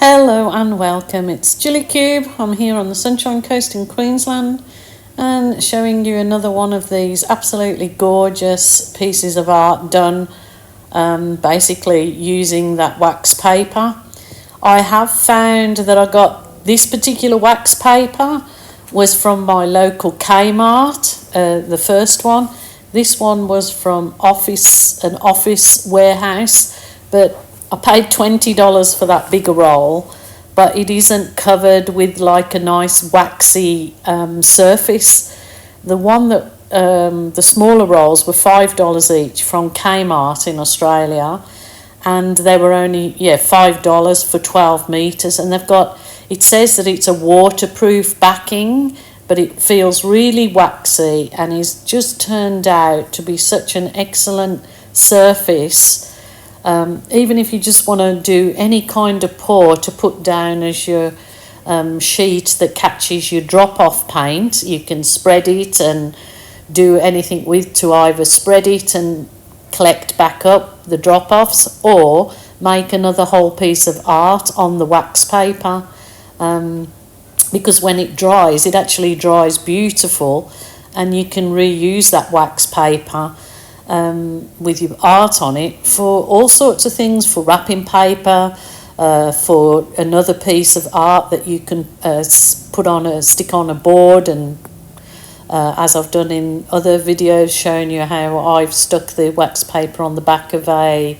Hello and welcome, it's Gilly Kube. I'm here on the Sunshine Coast in Queensland and showing you another one of these absolutely gorgeous pieces of art done basically using that wax paper. I have found that I got this particular wax paper was from my local Kmart, the first one. This one was from an office warehouse, but I paid $20 for that bigger roll, but it isn't covered with like a nice waxy surface. The one that the smaller rolls were $5 each from Kmart in Australia, and they were only $5 for 12 meters. And it says that it's a waterproof backing, but it feels really waxy and is just turned out to be such an excellent surface. Even if you just want to do any kind of pour to put down as your sheet that catches your drop-off paint, you can spread it and do anything with to either spread it and collect back up the drop-offs or make another whole piece of art on the wax paper, because when it dries, it actually dries beautiful and you can reuse that wax paper with your art on it for all sorts of things, for wrapping paper, for another piece of art that you can stick on a board, and as I've done in other videos showing you how I've stuck the wax paper on the back of a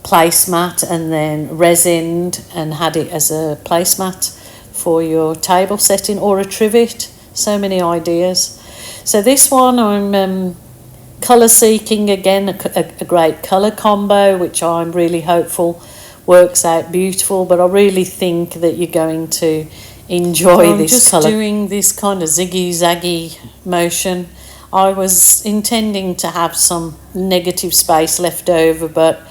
placemat and then resined and had it as a placemat for your table setting or a trivet. So many ideas. So this one I'm colour seeking again, a great colour combo, which I'm really hopeful works out beautiful, but I really think that you're going to enjoy this colour. I'm just doing this kind of ziggy-zaggy motion. I was intending to have some negative space left over, but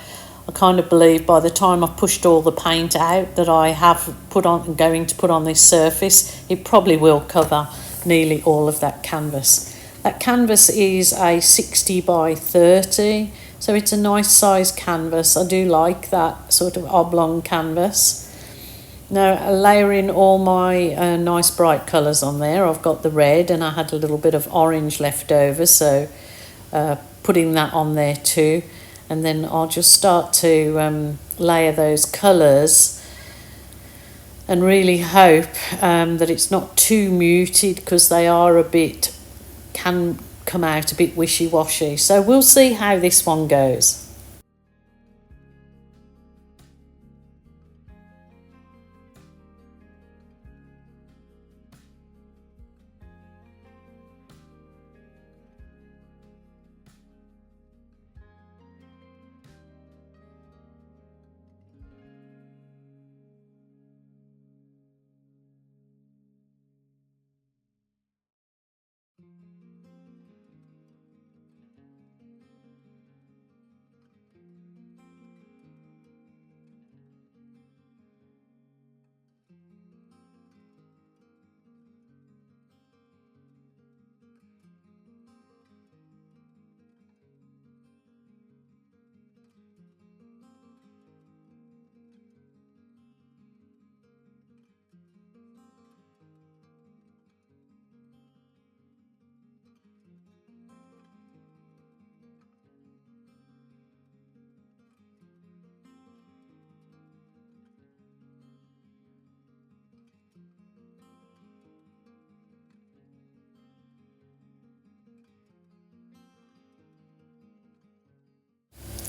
I kind of believe by the time I've pushed all the paint out that I have going to put on this surface, it probably will cover nearly all of that canvas. That canvas is a 60 by 30, so it's a nice size canvas. I do like that sort of oblong canvas. Now, layering all my nice bright colours on there, I've got the red and I had a little bit of orange left over, so putting that on there too. And then I'll just start to layer those colours and really hope that it's not too muted, because they are can come out a bit wishy-washy. So we'll see how this one goes.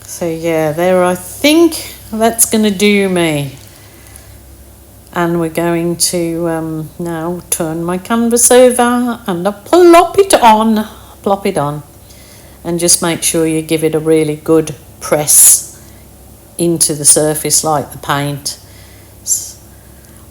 So I think that's going to do me. And we're going to now turn my canvas over and plop it on, and just make sure you give it a really good press into the surface like the paint.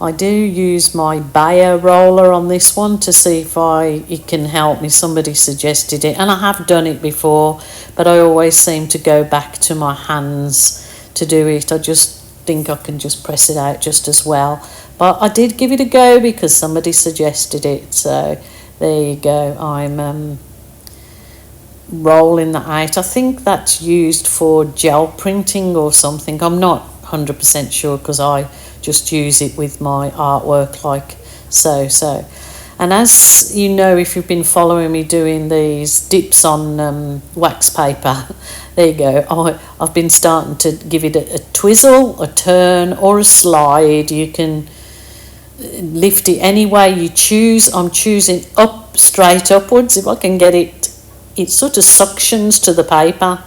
I do use my Bayer roller on this one to see if it can help me. Somebody suggested it, and I have done it before, but I always seem to go back to my hands to do it. I just think I can just press it out just as well. But I did give it a go because somebody suggested it. So there you go. I'm rolling that out. I think that's used for gel printing or something. I'm not 100% sure because I just use it with my artwork like so. And as you know, if you've been following me doing these dips on wax paper, there you go. I've been starting to give it a twizzle, a turn, or a slide. You can lift it any way you choose. I'm choosing straight upwards. If I can get it, it sort of suctions to the paper.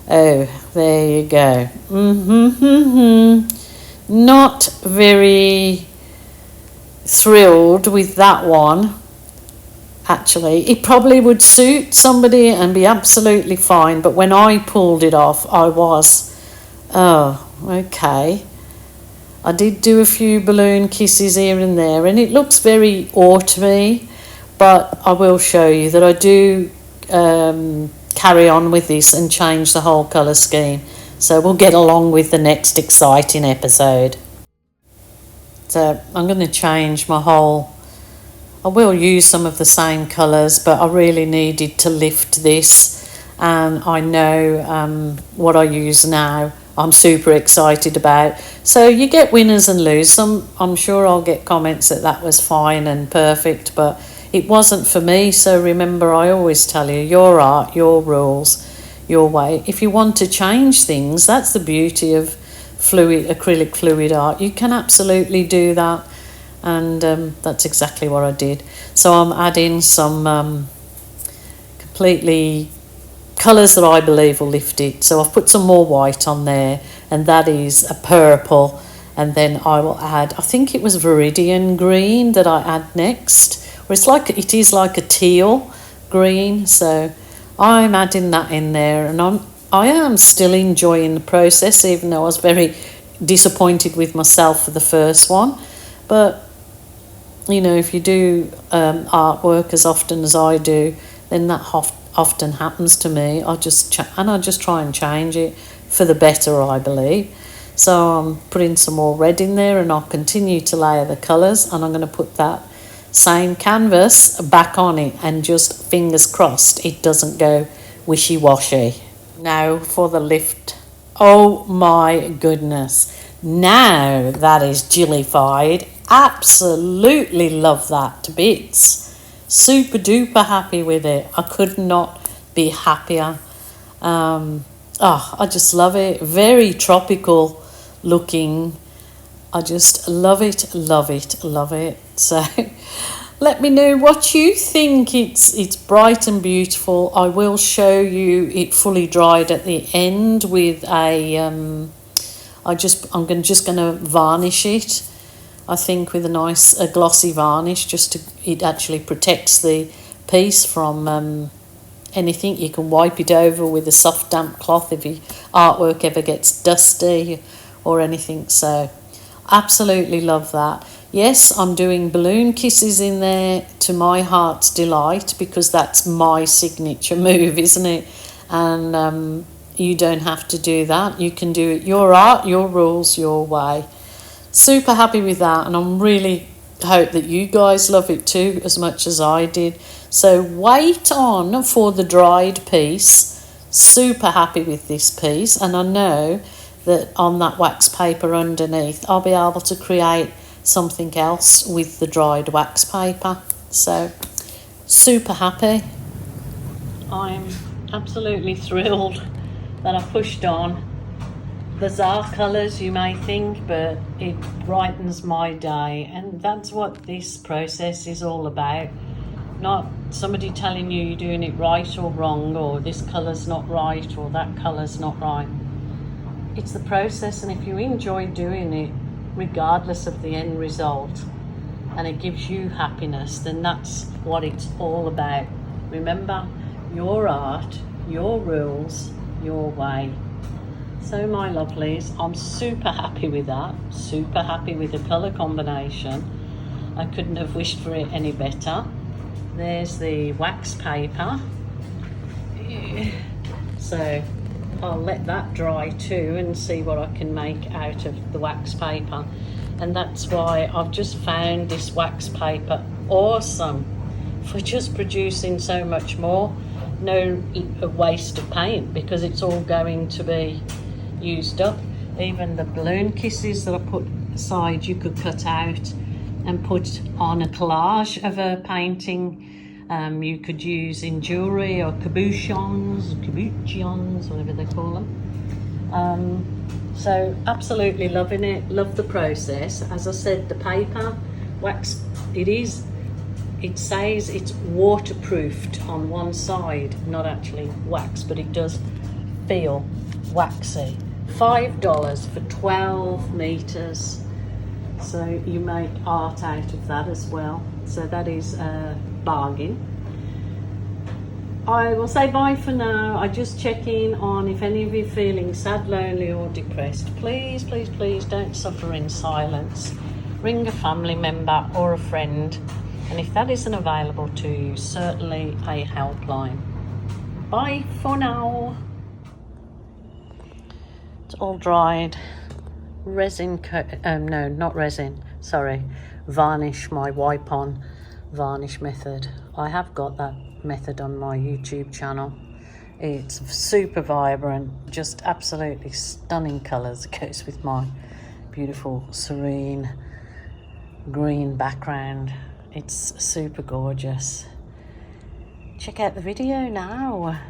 Oh, there you go. Not very thrilled with that one. Actually, it probably would suit somebody and be absolutely fine, but when I pulled it off, I was, oh, okay. I did do a few balloon kisses here and there, and it looks very autumny, but I will show you that I do carry on with this and change the whole colour scheme, so we'll get along with the next exciting episode. So I'm going to change my whole, I will use some of the same colours, but I really needed to lift this, and I know what I use now I'm super excited about. So you get winners and losers. I'm sure I'll get comments that was fine and perfect, but it wasn't for me. So remember, I always tell you, your art, your rules, your way. If you want to change things, that's the beauty of acrylic fluid art. You can absolutely do that, and that's exactly what I did. So I'm adding some completely colours that I believe will lift it. So I've put some more white on there, and that is a purple, and then I will add, I think it was Viridian green that I add next, or it is like a teal green. So I'm adding that in there, and I am still enjoying the process, even though I was very disappointed with myself for the first one. But you know, if you do artwork as often as I do, then that often happens to me. I just try and change it for the better, I believe. So I'm putting some more red in there, and I'll continue to layer the colours, and I'm going to put that same canvas back on it, and just fingers crossed it doesn't go wishy-washy. Now for the lift. Oh my goodness, now that is Gillified. Absolutely love that to bits. Super duper happy with it. I could not be happier. I just love it. Very tropical looking. I just love it, love it, love it. So let me know what you think. It's bright and beautiful. I will show you it fully dried at the end with a I'm just gonna varnish it, I think, with a glossy varnish, it actually protects the piece from anything. You can wipe it over with a soft damp cloth if your artwork ever gets dusty or anything. So absolutely love that. Yes, I'm doing balloon kisses in there to my heart's delight, because that's my signature move, isn't it? And you don't have to do that. You can do it your art, your rules, your way. Super happy with that, and I'm really hope that you guys love it too as much as I did. So wait on for the dried piece. Super happy with this piece, and I know that on that wax paper underneath I'll be able to create something else with the dried wax paper. So super happy. I'm absolutely thrilled that I pushed on. Bizarre colours, you may think, but it brightens my day, and that's what this process is all about. Not somebody telling you you're doing it right or wrong, or this colour's not right or that colour's not right. It's the process, and if you enjoy doing it regardless of the end result, and it gives you happiness, then that's what it's all about. Remember, your art, your rules, your way. So my lovelies, I'm super happy with that. Super happy with the colour combination. I couldn't have wished for it any better. There's the wax paper. So I'll let that dry too and see what I can make out of the wax paper. And that's why I've just found this wax paper awesome for just producing so much more. No waste of paint, because it's all going to be used up. Even the balloon kisses that I put aside, you could cut out and put on a collage of a painting. You could use in jewellery or cabochons, whatever they call them. So absolutely loving it, love the process. As I said, the paper wax, it says it's waterproofed on one side, not actually wax, but it does feel waxy. $5 for 12 meters, so you make art out of that as well, so that is a bargain. I will say bye for now. I just check in on if any of you are feeling sad, lonely or depressed. Please, please, please don't suffer in silence. Ring a family member or a friend, and if that isn't available to you, certainly a helpline. Bye for now. It's all dried. Resin no, not resin, sorry, varnish, my wipe on varnish method. I have got that method on my YouTube channel. It's super vibrant, just absolutely stunning colours. It goes with my beautiful serene green background. It's super gorgeous. Check out the video now.